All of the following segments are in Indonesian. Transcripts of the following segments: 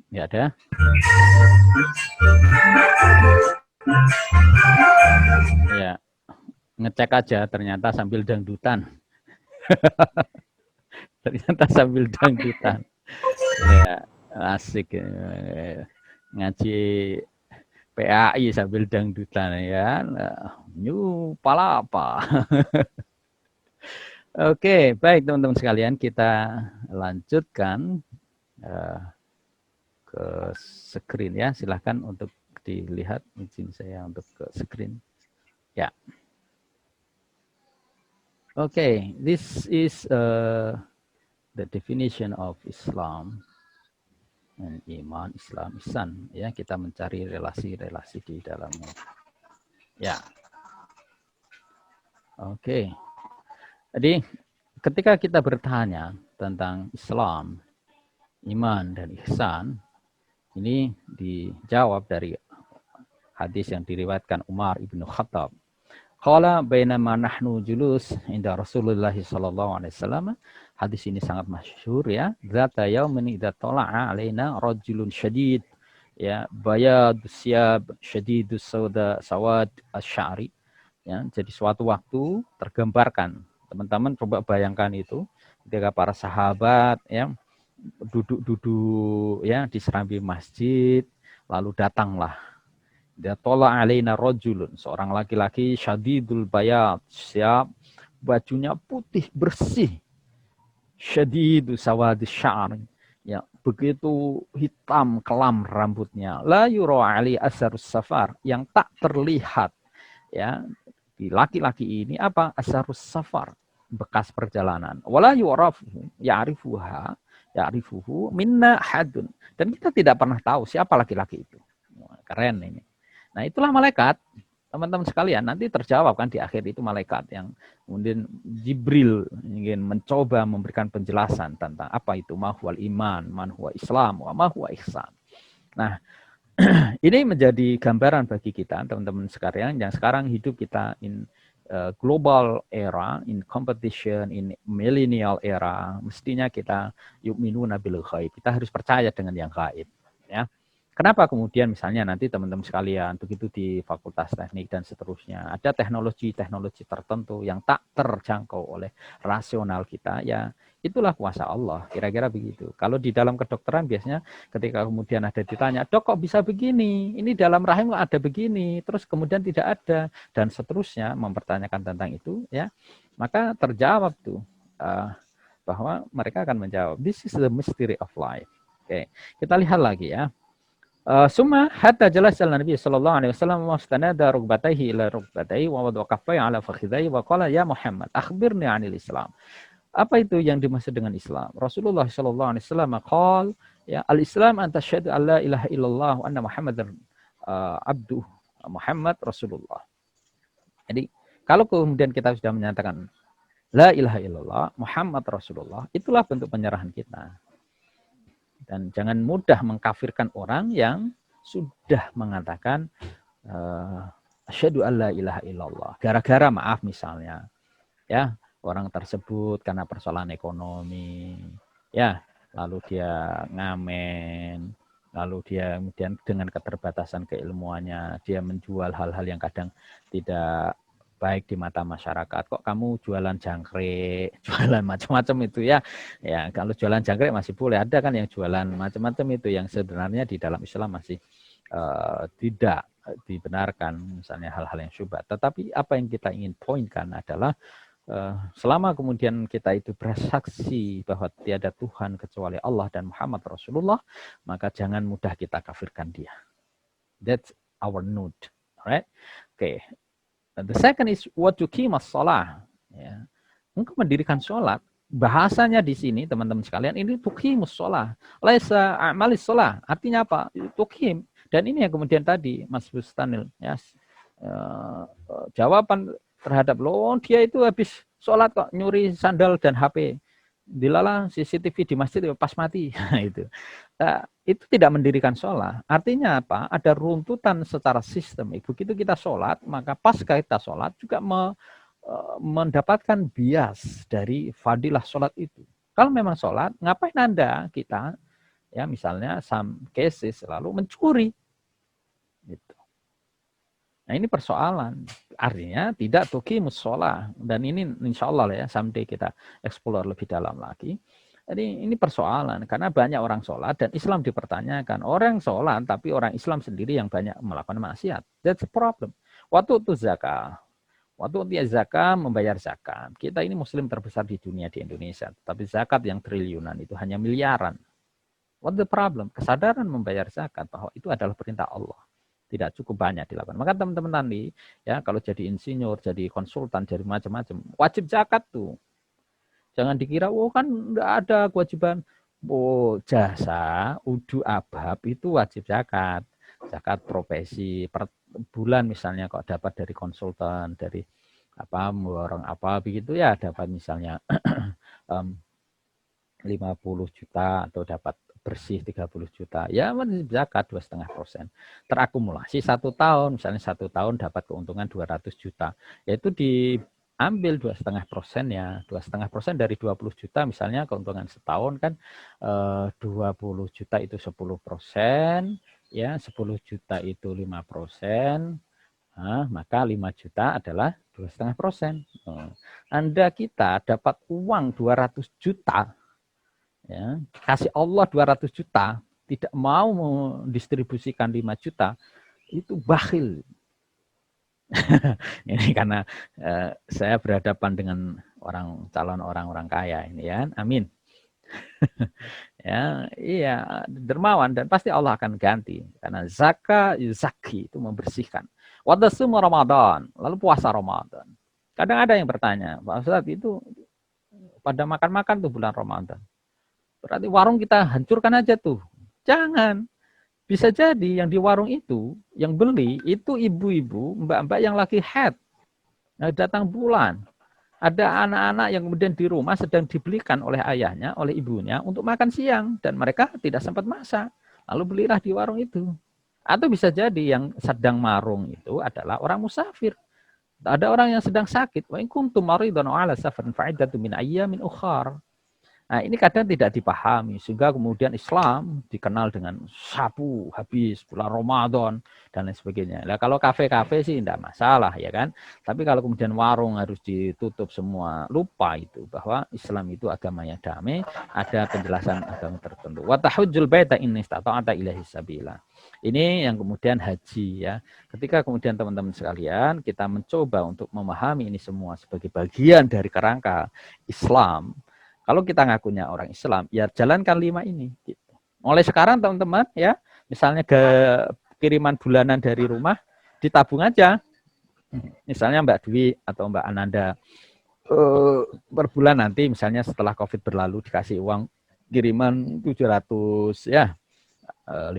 Nggak ada? Ya, ngecek aja ternyata sambil dangdutan. Ternyata sambil dangdutan. Ya, asik. Ngaji PAI sambil dangdutan ya. New palapa. Oke, baik teman-teman sekalian, kita lanjutkan uh, ke screen ya. Silahkan untuk dilihat, izin saya untuk ke screen. Ya, oke, this is the definition of Islam and iman, Islam, ihsan. Ya, kita mencari relasi-relasi di dalamnya. Ya, oke. Jadi ketika kita bertanya tentang Islam, iman, dan ihsan, ini dijawab dari hadis yang diriwayatkan Umar ibnu Khattab. Qala bainama nahnu julus inda Rasulullah sallallahu alaihi wasallam. Hadis ini sangat masyhur ya. Zata yaumin idza tala'a alaina rajulun syadid ya bayad syab syadidus sauda sawad asy-sya'ri. Ya, jadi suatu waktu tergambarkan. Teman-teman coba bayangkan itu ketika para sahabat ya duduk-duduk ya di serambi masjid, lalu datanglah dia tola alaina rajulun, seorang laki-laki syadidul bayat, siap, bajunya putih bersih, syadidu sawadis sya'ar, ya begitu hitam kelam rambutnya, la yura ali asarus safar, yang tak terlihat ya di laki-laki ini apa asarus safar, bekas perjalanan, wala yurafu ya'rifuhu minna hadun, dan kita tidak pernah tahu siapa laki-laki itu. Keren ini. Nah, itulah malaikat. Teman-teman sekalian, nanti terjawab kan di akhir itu malaikat yang kemudian Jibril ingin mencoba memberikan penjelasan tentang apa itu mahwal iman, manhuwa Islam, wa mahwa ihsan. Nah, ini menjadi gambaran bagi kita, teman-teman sekalian, yang sekarang hidup kita in global era, in competition, in millennial era, mestinya kita yu'minuna bil ghaib. Kita harus percaya dengan yang gaib, ya. Kenapa kemudian misalnya nanti teman-teman sekalian begitu di fakultas teknik dan seterusnya ada teknologi-teknologi tertentu yang tak terjangkau oleh rasional kita, ya itulah kuasa Allah, kira-kira begitu. Kalau di dalam kedokteran biasanya ketika kemudian ada ditanya, dok kok bisa begini, ini dalam rahim kok ada begini, terus kemudian tidak ada dan seterusnya mempertanyakan tentang itu, ya maka terjawab tuh bahwa mereka akan menjawab, this is the mystery of life. Oke, kita lihat lagi ya. Summa hatta jalasa Nabi sallallahu alaihi wasallam wastanada rukbatayhi ila rukbatayhi wa wada'a kaffayhi ala fakhidayhi wa qala ya Muhammad akhbirni 'anil Islam. Apa itu yang dimaksud dengan Islam? Rasulullah sallallahu alaihi wasallam qala ya al-Islam an tasyhadu an la ilaha illallah wa anna Muhammadar abduh Muhammad Rasulullah. Jadi kalau kemudian kita sudah menyatakan la ilaha illallah Muhammad Rasulullah, itulah bentuk penyerahan kita. Dan jangan mudah mengkafirkan orang yang sudah mengatakan asyhadu alla ilaha illallah. Gara-gara maaf misalnya, ya orang tersebut karena persoalan ekonomi, ya lalu dia ngamen, lalu dia kemudian dengan keterbatasan keilmuannya dia menjual hal-hal yang kadang tidak baik di mata masyarakat. Kok kamu jualan jangkrik, jualan macam-macam itu ya. Ya, kalau jualan jangkrik masih boleh. Ada kan yang jualan macam-macam itu yang sebenarnya di dalam Islam masih tidak dibenarkan, misalnya hal-hal yang syubhat. Tetapi apa yang kita ingin poinkan adalah selama kemudian kita itu bersaksi bahwa tiada Tuhan kecuali Allah dan Muhammad Rasulullah, maka jangan mudah kita kafirkan dia. That's our note. Alright? Oke. The second is what to keep as-shalah. Ya. Engkau mendirikan sholat. Bahasanya di sini teman-teman sekalian ini tuqimus shalah. Laisa a'malis shalah. Artinya apa? Tuqim. Dan ini yang kemudian tadi Mas Bustanil ya, jawaban terhadap dia itu habis sholat kok nyuri sandal dan HP. Dilala CCTV di masjid pas mati. Itu. Itu tidak mendirikan sholat. Artinya apa? Ada runtutan secara sistemik. Begitu kita sholat, maka pas kita sholat juga mendapatkan bias dari fadilah sholat itu. Kalau memang sholat, ngapain Anda kita Ya, misalnya some cases lalu mencuri. Gitu. Nah, ini persoalan. Artinya tidak tuqimus shalah. Dan ini insya Allah ya, someday kita explore lebih dalam lagi. Jadi ini persoalan, karena banyak orang sholat dan Islam dipertanyakan. Orang sholat, tapi orang Islam sendiri yang banyak melakukan maksiat. That's a problem. Waktu itu zakat. Waktu dia zakat, membayar zakat. Kita ini muslim terbesar di dunia di Indonesia. Tapi zakat yang triliunan itu hanya miliaran. What the problem? Kesadaran membayar zakat bahwa itu adalah perintah Allah. Tidak cukup banyak dilakukan. Maka teman-teman nanti ya kalau jadi insinyur, jadi konsultan, jadi macam-macam, wajib zakat tuh. Jangan dikira oh kan enggak ada kewajiban. Oh, jasa, udu, abab itu wajib zakat. Zakat profesi per bulan misalnya kok dapat dari konsultan, dari apa orang apa begitu ya dapat misalnya 50 juta atau dapat bersih 30 juta, ya wajib zakat 2,5%. Terakumulasi 1 tahun, misalnya 1 tahun dapat keuntungan 200 juta, yaitu diambil 2,5% ya, 2,5% dari 20 juta, misalnya keuntungan setahun kan 20 juta itu 10%, ya 10 juta itu 5%, nah, maka 5 juta adalah 2,5%. Anda kita dapat uang 200 juta, ya, kasih Allah 200 juta, tidak mau mendistribusikan 5 juta, itu bakhil. Ini karena saya berhadapan dengan calon orang-orang kaya ini ya, amin. Ya, iya, dermawan dan pasti Allah akan ganti karena zakat zaki itu membersihkan. Wadasum Ramadan, lalu puasa Ramadan. Kadang ada yang bertanya, Pak Ustaz itu pada makan-makan tuh bulan Ramadan. Berarti warung kita hancurkan aja tuh. Jangan. Bisa jadi yang di warung itu, yang beli, itu ibu-ibu, mbak-mbak yang lagi head. Nah, datang bulan. Ada anak-anak yang kemudian di rumah sedang dibelikan oleh ayahnya, oleh ibunya, untuk makan siang. Dan mereka tidak sempat masak. Lalu belilah di warung itu. Atau bisa jadi yang sedang marung itu adalah orang musafir. Ada orang yang sedang sakit. Wa in kuntum maridun ala safarin fa'iddatun min ayyamin ukhar. Nah, ini kadang tidak dipahami sehingga kemudian Islam dikenal dengan sapu habis bulan Ramadan dan lain sebagainya. Nah, kalau kafe-kafe sih tidak masalah ya kan. Tapi kalau kemudian warung harus ditutup semua, lupa itu bahwa Islam itu agama yang damai, ada penjelasan agama tertentu. Wa tahujjul baita in istata'ta ilaihi sabila. Ini yang kemudian haji ya. Ketika kemudian teman-teman sekalian kita mencoba untuk memahami ini semua sebagai bagian dari kerangka Islam. Kalau kita ngakunya orang Islam, ya jalankan 5 ini. Gitu. Mulai sekarang teman-teman ya, misalnya ke kiriman bulanan dari rumah, ditabung aja. Misalnya Mbak Dwi atau Mbak Ananda, per bulan nanti misalnya setelah COVID berlalu dikasih uang kiriman 700 ya, 50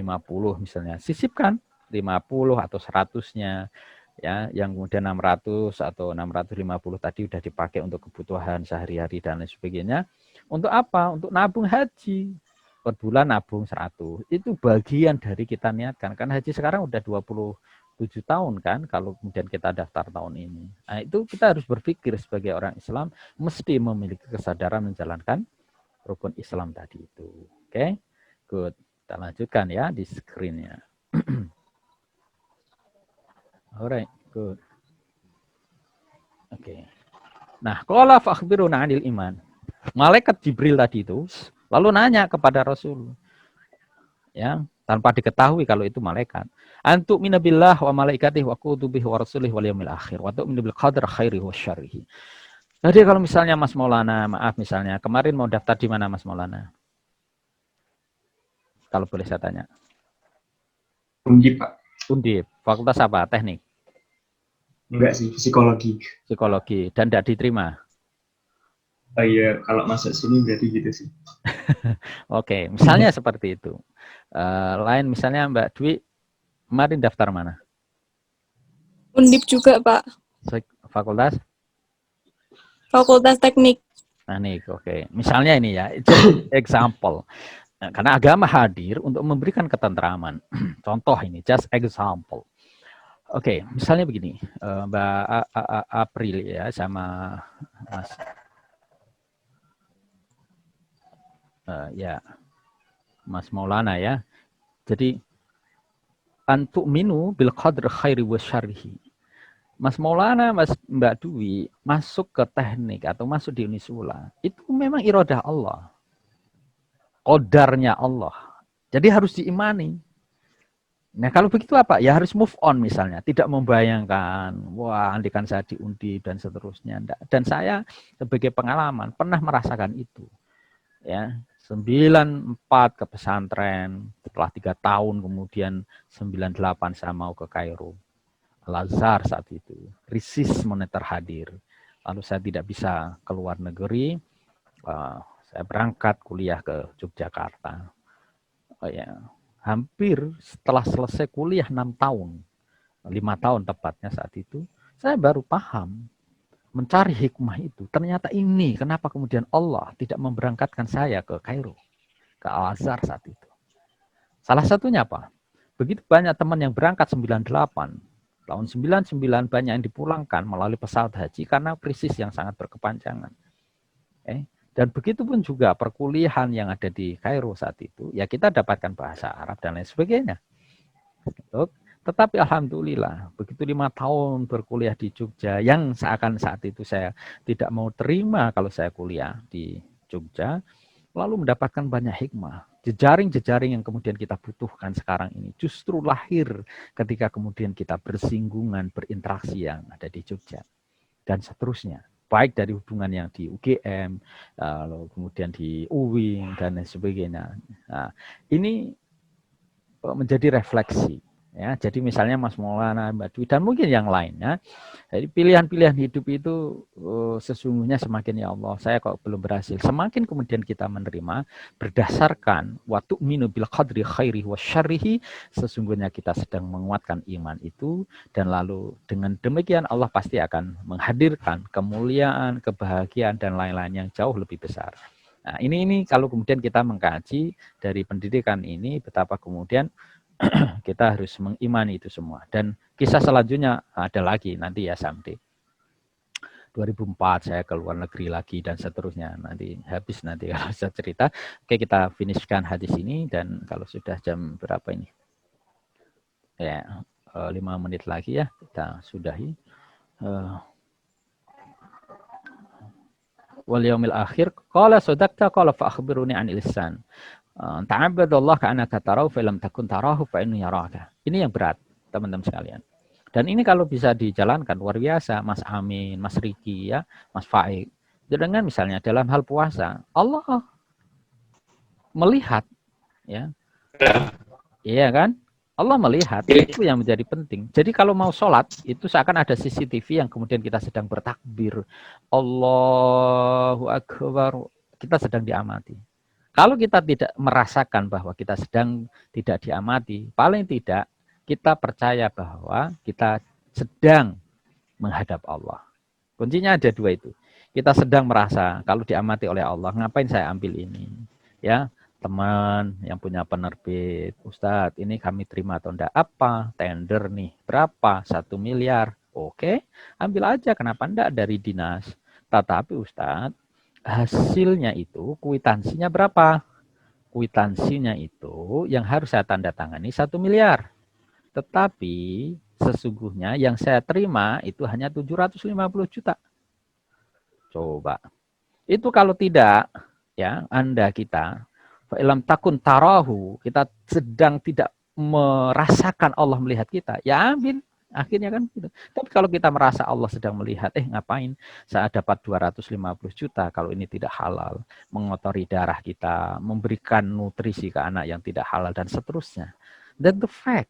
misalnya, sisipkan 50 atau 100-nya. Ya, yang kemudian 600 atau 650 tadi sudah dipakai untuk kebutuhan sehari-hari dan lain sebagainya. Untuk apa? Untuk nabung haji. Per bulan nabung 100. Itu bagian dari kita niatkan. Kan haji sekarang udah 27 tahun kan kalau kemudian kita daftar tahun ini. Nah, itu kita harus berpikir sebagai orang Islam mesti memiliki kesadaran menjalankan rukun Islam tadi itu. Oke. Good. Kita lanjutkan ya di screen-nya. Alright, good. Oke. Nah, qala fa akhbiruna 'anil iman. Malaikat Jibril tadi itu lalu nanya kepada Rasul. Ya, tanpa diketahui kalau itu malaikat. Antu minabillah wa malaikatihi wa kutubihi wa rasulihi wal yaumil akhir wa tu'minu bil qadar khairihi wa syarrihi. Jadi kalau misalnya Mas Maulana, maaf misalnya, kemarin mau daftar di mana Mas Maulana? Kalau boleh saya tanya. Undip, Pak. Undip. Fakultas apa? Teknik? Enggak sih, psikologi. Psikologi. Dan tidak diterima? Oh iya, kalau masuk sini berarti gitu sih. Oke, misalnya seperti itu. Lain misalnya Mbak Dwi, kemarin daftar mana? Undip juga, Pak. Fakultas? Fakultas Teknik. Teknik, oke. Misalnya ini ya, just example. Nah, karena agama hadir untuk memberikan ketentraman. Contoh ini, just example. Oke, misalnya begini, Mbak April ya sama Mas ya Mas Maulana ya. Jadi antuk minu bil qadr khairi wa syarrihi. Mas Maulana, Mas Mbak Dwi masuk ke teknik atau masuk di Unisula itu memang iradah Allah, qadarnya Allah. Jadi harus diimani. Nah kalau begitu apa? Ya harus move on misalnya. Tidak membayangkan, wah andikan saya diundi dan seterusnya. Dan saya sebagai pengalaman pernah merasakan itu. Ya, 94 ke pesantren, setelah 3 tahun kemudian 98 saya mau ke Kairo. Al-Azhar saat itu. Krisis moneter hadir. Lalu saya tidak bisa keluar negeri. Saya berangkat kuliah ke Yogyakarta. Ya, hampir setelah selesai kuliah 6 tahun, 5 tahun tepatnya saat itu, saya baru paham, mencari hikmah itu. Ternyata ini kenapa kemudian Allah tidak memberangkatkan saya ke Kairo, ke Al-Azhar saat itu. Salah satunya apa? Begitu banyak teman yang berangkat 98, tahun 99 banyak yang dipulangkan melalui pesawat haji karena krisis yang sangat berkepanjangan. Dan begitu pun juga perkuliahan yang ada di Kairo saat itu, ya kita dapatkan bahasa Arab dan lain sebagainya. Tetapi alhamdulillah, begitu 5 tahun berkuliah di Jogja, yang seakan saat itu saya tidak mau terima kalau saya kuliah di Jogja, lalu mendapatkan banyak hikmah. Jejaring-jejaring yang kemudian kita butuhkan sekarang ini justru lahir ketika kemudian kita bersinggungan, berinteraksi yang ada di Jogja. Dan seterusnya. Baik dari hubungan yang di UGM, lalu kemudian di UIN, dan lain sebagainya. Nah, ini menjadi refleksi. Ya, jadi misalnya Mas Maulana, Mbak Dwi, dan mungkin yang lainnya. Jadi pilihan-pilihan hidup itu sesungguhnya semakin ya Allah, saya kok belum berhasil. Semakin kemudian kita menerima berdasarkan waktu minu bil qadri khairi wa syarrihi, sesungguhnya kita sedang menguatkan iman itu, dan lalu dengan demikian Allah pasti akan menghadirkan kemuliaan, kebahagiaan, dan lain-lain yang jauh lebih besar. Nah, ini kalau kemudian kita mengkaji dari pendidikan ini, betapa kemudian kita harus mengimani itu semua. Dan kisah selanjutnya ada lagi nanti ya someday. 2004 saya ke luar negeri lagi dan seterusnya. Nanti habis nanti kalau saya cerita. Oke, kita finishkan hadis ini dan kalau sudah jam berapa ini? Ya, 5 menit lagi ya kita sudahi. Wal yaumil akhir qala sadaqta qala fa akhbiruni 'anil ihsan. Ta'abbadallah ka'annaka tarahu fa lam takun tarahu fa innahu yaraka. Ini yang berat, teman-teman sekalian. Dan ini kalau bisa dijalankan luar biasa, Mas Amin, Mas Riki ya, Mas Faik. Dengan misalnya dalam hal puasa, Allah melihat ya. Iya kan? Allah melihat, itu yang menjadi penting. Jadi kalau mau sholat, itu seakan ada CCTV yang kemudian kita sedang bertakbir. Allahu Akbar. Kita sedang diamati. Kalau kita tidak merasakan bahwa kita sedang tidak diamati, paling tidak kita percaya bahwa kita sedang menghadap Allah. Kuncinya ada dua itu. Kita sedang merasa kalau diamati oleh Allah, ngapain saya ambil ini? Ya, teman yang punya penerbit, Ustadz, ini kami terima atau enggak? Apa? Tender nih, berapa? 1 miliar. Oke, ambil aja, kenapa enggak dari dinas? Tetapi Ustadz, hasilnya itu kwitansinya berapa? Kwitansinya itu yang harus saya tanda tangani 1 miliar. Tetapi sesungguhnya yang saya terima itu hanya 750 juta. Coba. Itu kalau tidak, ya Anda kita, fa'ilam takun tarahu, kita sedang tidak merasakan Allah melihat kita, ya ambil. Akhirnya kan gitu. Tapi kalau kita merasa Allah sedang melihat, ngapain saya dapat 250 juta kalau ini tidak halal, mengotori darah kita, memberikan nutrisi ke anak yang tidak halal dan seterusnya. Then the fact.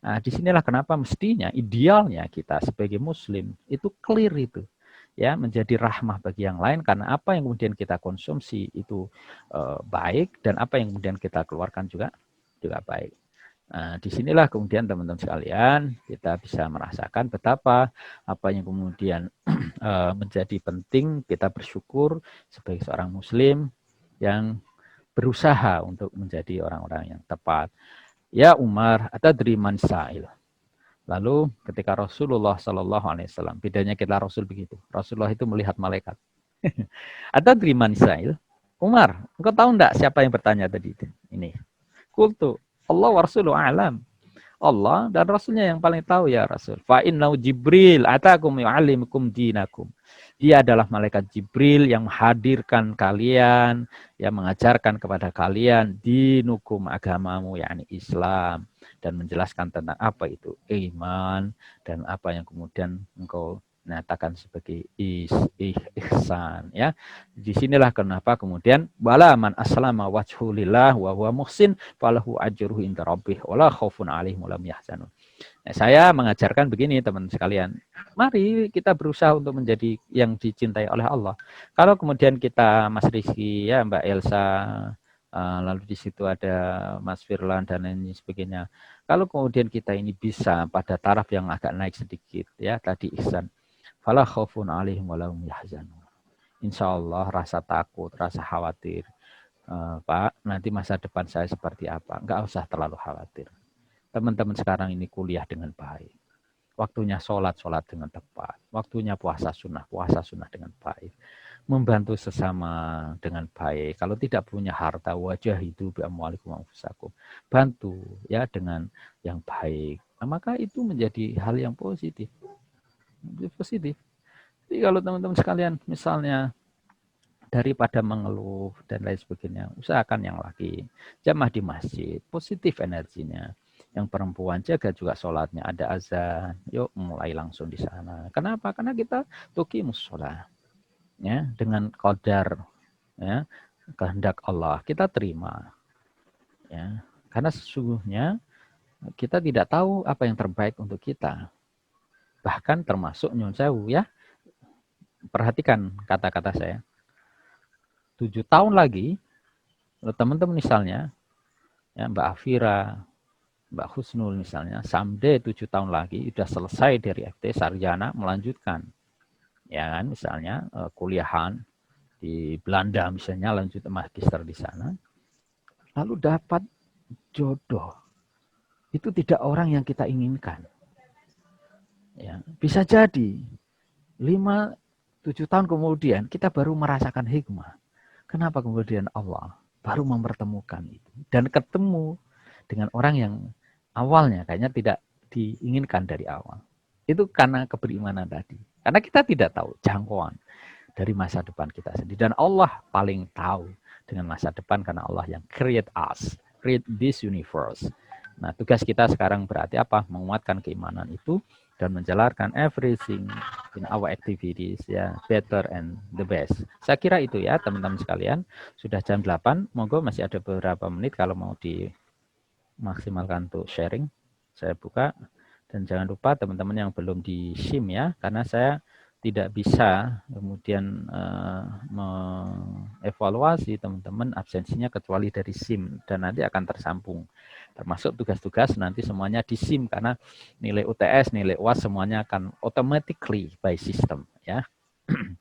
Nah, disinilah kenapa mestinya idealnya kita sebagai muslim itu clear itu. Ya, menjadi rahmah bagi yang lain karena apa yang kemudian kita konsumsi itu baik dan apa yang kemudian kita keluarkan juga baik. Nah, disinilah kemudian teman-teman sekalian kita bisa merasakan betapa apa yang kemudian menjadi penting kita bersyukur sebagai seorang muslim yang berusaha untuk menjadi orang-orang yang tepat. Ya Umar, atadri man sa'il. Lalu ketika Rasulullah Shallallahu Alaihi Wasallam, bedanya kita Rasul begitu. Rasulullah itu melihat malaikat. Atadri man sa'il. Umar, engkau tahu enggak siapa yang bertanya tadi? Ini. Qultu, Allah wa rasuluhu a'lam. Allah dan Rasulnya yang paling tahu ya Rasul. Fa innahu Jibril atakum yu'allimukum dinakum. Dia adalah malaikat Jibril yang menghadirkan kalian, yang mengajarkan kepada kalian dinukum agamamu, yakni Islam, dan menjelaskan tentang apa itu iman dan apa yang kemudian engkau nyatakan sebagai ihsan, ya. Disinilah kenapa kemudian wala man aslama wajhu lillah wa huwa muhsin falahu ajruhu inda rabbih wala khaufun alaihim walam yahzanun. Nah, saya mengajarkan begini teman sekalian. Mari kita berusaha untuk menjadi yang dicintai oleh Allah. Kalau kemudian kita Mas Rizky, ya Mbak Elsa, lalu di situ ada Mas Firlan dan lain sebagainya. Kalau kemudian kita ini bisa pada taraf yang agak naik sedikit, ya tadi ihsan. Fala khaufun alaihim walam yahzanun. Insya Allah rasa takut, rasa khawatir, Pak, nanti masa depan saya seperti apa? Enggak usah terlalu khawatir. Teman-teman sekarang ini kuliah dengan baik. Waktunya sholat dengan tepat. Waktunya puasa sunnah dengan baik. Membantu sesama dengan baik. Kalau tidak punya harta, wajah itu bi'amwalikum anfusakum. Bantu ya dengan yang baik. Nah, maka itu menjadi hal yang positif. Positif. Jadi kalau teman-teman sekalian misalnya daripada mengeluh dan lain sebagainya, usahakan yang laki jamaah di masjid, positif energinya. Yang perempuan jaga juga sholatnya, ada azan, yuk mulai langsung di sana. Kenapa? Karena kita tuqimus sholat, ya, dengan qadar, ya, kehendak Allah kita terima, ya, karena sesungguhnya kita tidak tahu apa yang terbaik untuk kita. Bahkan termasuk nyun sewu, ya. Perhatikan kata-kata saya. 7 tahun lagi, teman-teman misalnya, ya, Mbak Afira, Mbak Husnul misalnya, someday 7 tahun lagi, sudah selesai dari FT, sarjana, melanjutkan. Ya kan, misalnya kuliahan di Belanda misalnya, lanjut magister di sana. Lalu dapat jodoh. Itu tidak orang yang kita inginkan. Ya, bisa jadi 5-7 tahun kemudian kita baru merasakan hikmah. Kenapa kemudian Allah baru mempertemukan itu dan ketemu dengan orang yang awalnya kayaknya tidak diinginkan dari awal. Itu karena keberimanan tadi. Karena kita tidak tahu jangkauan dari masa depan kita sendiri. Dan Allah paling tahu dengan masa depan karena Allah yang create us, create this universe. Nah, tugas kita sekarang berarti apa? Menguatkan keimanan itu dan menjalankan everything in our activities, ya, better and the best. Saya kira itu ya teman-teman sekalian. Sudah jam 8, monggo masih ada beberapa menit kalau mau dimaksimalkan untuk sharing. Saya buka dan jangan lupa teman-teman yang belum di SIM ya, karena saya tidak bisa kemudian mengevaluasi teman-teman absensinya kecuali dari SIM dan nanti akan tersambung. Termasuk tugas-tugas nanti semuanya di SIM karena nilai UTS, nilai UAS semuanya akan automatically by system ya.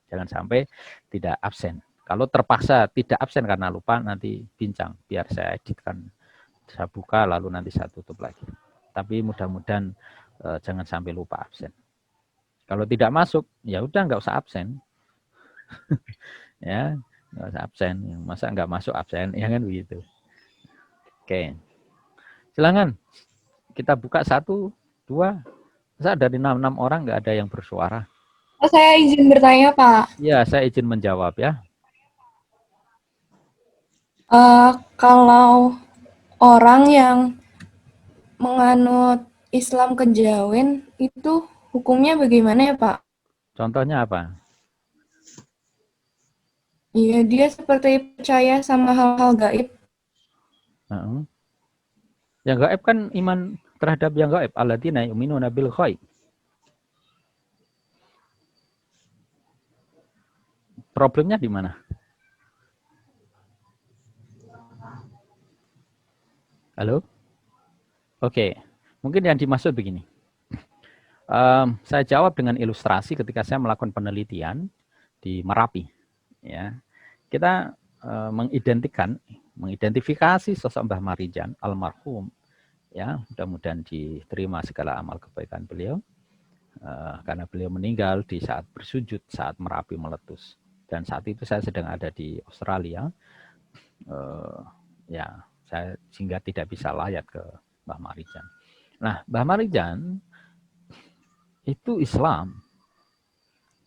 Jangan sampai tidak absen. Kalau terpaksa tidak absen karena lupa nanti bincang biar saya editkan. Saya buka lalu nanti saya tutup lagi. Tapi mudah-mudahan jangan sampai lupa absen. Kalau tidak masuk, ya udah nggak usah absen. Ya, nggak usah absen. Masa nggak masuk absen, ya kan begitu. Oke. Silakan. Kita buka 1, 2. Masa dari 6 orang nggak ada yang bersuara? Oh, saya izin bertanya, Pak. Ya, saya izin menjawab ya. Kalau orang yang menganut Islam kejawen itu hukumnya bagaimana ya, Pak? Contohnya apa? Iya, dia seperti percaya sama hal-hal gaib. Yang gaib kan iman terhadap yang gaib. Alladzina yu'minuna bil ghaib. Problemnya di mana? Halo? Oke. Mungkin yang dimaksud begini. Saya jawab dengan ilustrasi ketika saya melakukan penelitian di Merapi. Ya, kita mengidentifikasi sosok Mbah Marijan almarhum. Ya, mudah-mudahan diterima segala amal kebaikan beliau. Karena beliau meninggal di saat bersujud saat Merapi meletus. dan saat itu saya sedang ada di Australia. Ya, saya sehingga tidak bisa layat ke Mbah Marijan. Nah, Mbah Marijan itu Islam.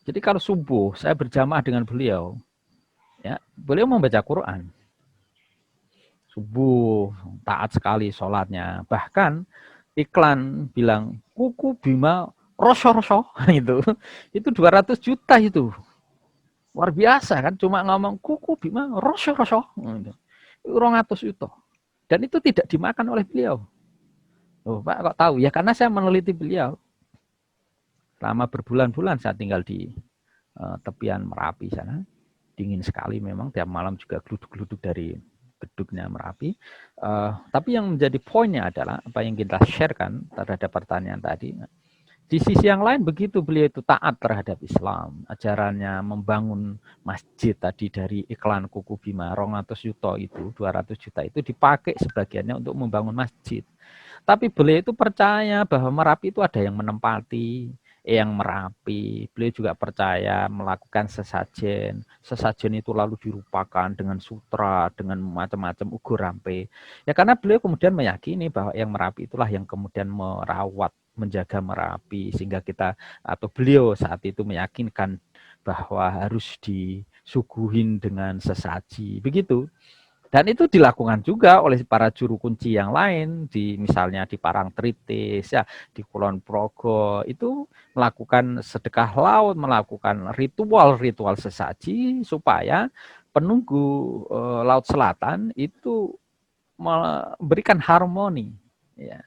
Jadi kalau subuh saya berjamaah dengan beliau, ya, beliau membaca Quran. Subuh taat sekali sholatnya. Bahkan iklan bilang kuku Bima rosho-rosho itu 200 juta itu. Luar biasa kan, cuma ngomong kuku Bima rosho-rosho. 200 juta. Dan itu tidak dimakan oleh beliau. Oh, Pak kok tahu? Ya karena saya meneliti beliau. Selama berbulan-bulan saya tinggal di tepian Merapi sana. Dingin sekali memang, tiap malam juga geluduk-geluduk dari gedungnya Merapi. Tapi yang menjadi poinnya adalah apa yang kita sharekan terhadap pertanyaan tadi. Di sisi yang lain begitu beliau itu taat terhadap Islam. Ajarannya membangun masjid tadi dari iklan kuku Bima 200 juta itu, 200 juta itu dipakai sebagiannya untuk membangun masjid. Tapi beliau itu percaya bahwa Merapi itu ada yang menempati, yang merapi. Beliau juga percaya melakukan sesajen. Sesajen itu lalu dirupakan dengan sutra, dengan macam-macam ugur rampe. Ya karena beliau kemudian meyakini bahwa yang Merapi itulah yang kemudian merawat, menjaga Merapi. Sehingga kita, atau beliau saat itu meyakinkan bahwa harus disuguhin dengan sesaji. Begitu. Dan itu dilakukan juga oleh para juru kunci yang lain, misalnya di Parangtritis, ya, di Kulon Progo, itu melakukan sedekah laut, melakukan ritual-ritual sesaji supaya penunggu Laut Selatan itu memberikan harmoni. Ya.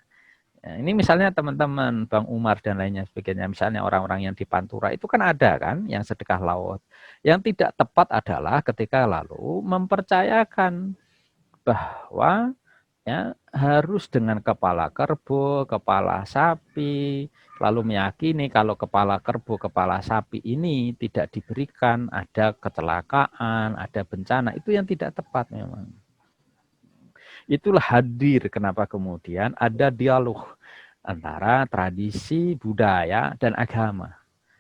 Ini misalnya teman-teman Bang Umar dan lainnya sebagainya, misalnya orang-orang yang di Pantura itu kan ada kan yang sedekah laut. Yang tidak tepat adalah ketika lalu mempercayakan bahwa ya harus dengan kepala kerbau, kepala sapi, lalu meyakini kalau kepala kerbau, kepala sapi ini tidak diberikan, ada kecelakaan, ada bencana, itu yang tidak tepat memang. Itulah hadir kenapa kemudian ada dialog antara tradisi, budaya, dan agama.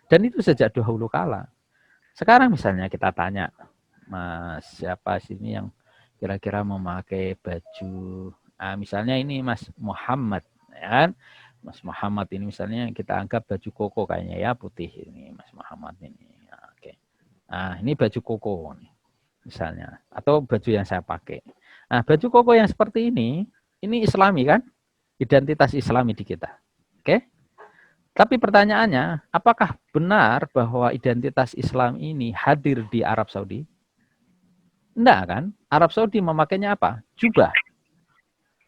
Dan itu sejak dahulu kala. Sekarang misalnya kita tanya, Mas siapa sini yang kira-kira memakai baju, misalnya ini Mas Muhammad, ya kan? Mas Muhammad ini misalnya kita anggap baju koko kayaknya ya, putih ini Mas Muhammad ini. Nah, oke. Nah, ini baju koko nih, misalnya, atau baju yang saya pakai. Nah, baju koko yang seperti ini Islami kan? Identitas Islami di kita. Oke? Tapi pertanyaannya, apakah benar bahwa identitas Islam ini hadir di Arab Saudi? Enggak kan? Arab Saudi memakainya apa? Jubah.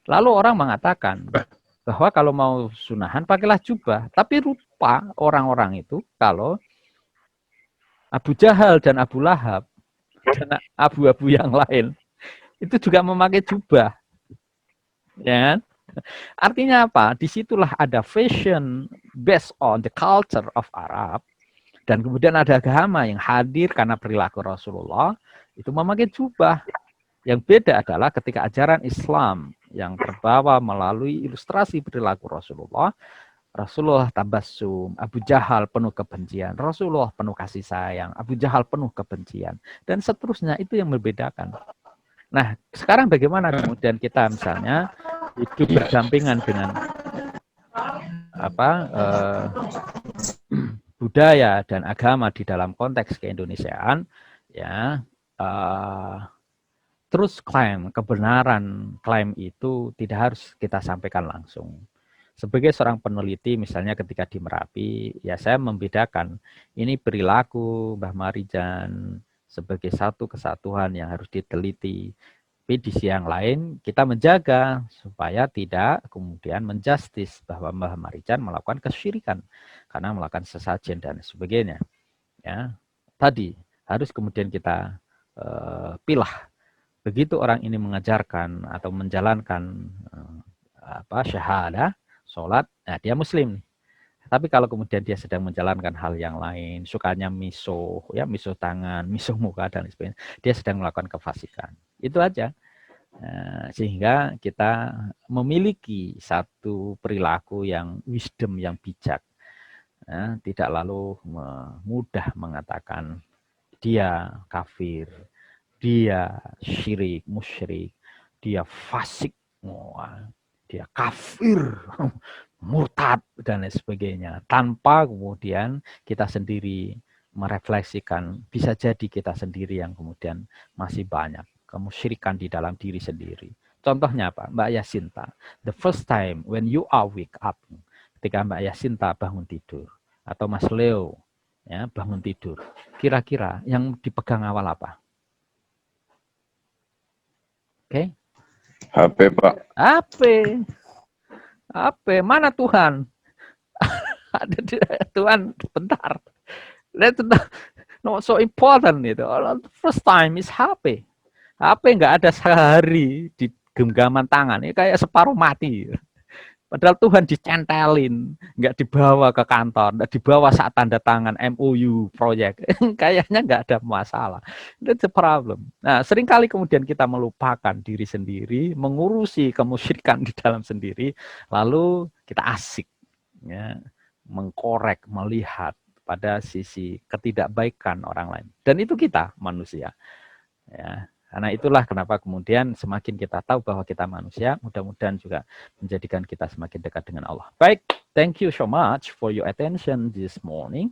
Lalu orang mengatakan bahwa kalau mau sunahan pakailah jubah. Tapi rupa orang-orang itu kalau Abu Jahal dan Abu Lahab dan abu-abu yang lain itu juga memakai jubah. Ya kan? Artinya apa? Disitulah ada fashion based on the culture of Arab. Dan kemudian ada agama yang hadir karena perilaku Rasulullah itu memakai jubah. Yang beda adalah ketika ajaran Islam yang terbawa melalui ilustrasi perilaku Rasulullah, Rasulullah tabassum, Abu Jahal penuh kebencian, Rasulullah penuh kasih sayang, Abu Jahal penuh kebencian, dan seterusnya. Itu yang membedakan. Nah, sekarang bagaimana kemudian kita misalnya hidup berdampingan dengan budaya dan agama di dalam konteks keindonesiaan, ya, terus klaim kebenaran, klaim itu tidak harus kita sampaikan langsung. Sebagai seorang peneliti, misalnya ketika di Merapi, ya saya membedakan ini perilaku Mbah Marijan sebagai satu kesatuan yang harus diteliti. Tapi di sisi yang lain kita menjaga supaya tidak kemudian menjustis bahwa Mbah Marijan melakukan kesyirikan karena melakukan sesajen dan sebagainya. Ya, tadi harus kemudian kita pilah. Begitu orang ini mengajarkan atau menjalankan syahadah, sholat, nah dia Muslim. Tapi kalau kemudian dia sedang menjalankan hal yang lain, sukanya misuh, ya misuh tangan, misuh muka dan sebagainya, dia sedang melakukan kefasikan. Itu aja. Sehingga kita memiliki satu perilaku yang wisdom, yang bijak. Tidak lalu mudah mengatakan dia kafir, dia syirik, musyrik, dia fasik, dia kafir, murtad, dan lain sebagainya. Tanpa kemudian kita sendiri merefleksikan, bisa jadi kita sendiri yang kemudian masih banyak kemusyrikan di dalam diri sendiri. Contohnya apa? Mbak Yasinta, the first time when you are wake up, ketika Mbak Yasinta bangun tidur, atau Mas Leo ya bangun tidur, kira-kira yang dipegang awal apa? Oke? HP, Pak. HP, mana Tuhan? Ada Tuhan, bentar. That's not so important itu. First time is HP. HP nggak ada sehari di genggaman tangan. Ini kayak separuh mati. Padahal Tuhan dicentelin, nggak dibawa ke kantor, nggak dibawa saat tanda tangan MOU proyek. Kayaknya nggak ada masalah. That's the problem. Nah, seringkali kemudian kita melupakan diri sendiri, mengurusi kemusyrikan di dalam sendiri, lalu kita asik ya, mengkorek, melihat pada sisi ketidakbaikan orang lain. Dan itu kita manusia. Ya. Karena itulah kenapa kemudian semakin kita tahu bahwa kita manusia, mudah-mudahan juga menjadikan kita semakin dekat dengan Allah. Baik, thank you so much for your attention this morning.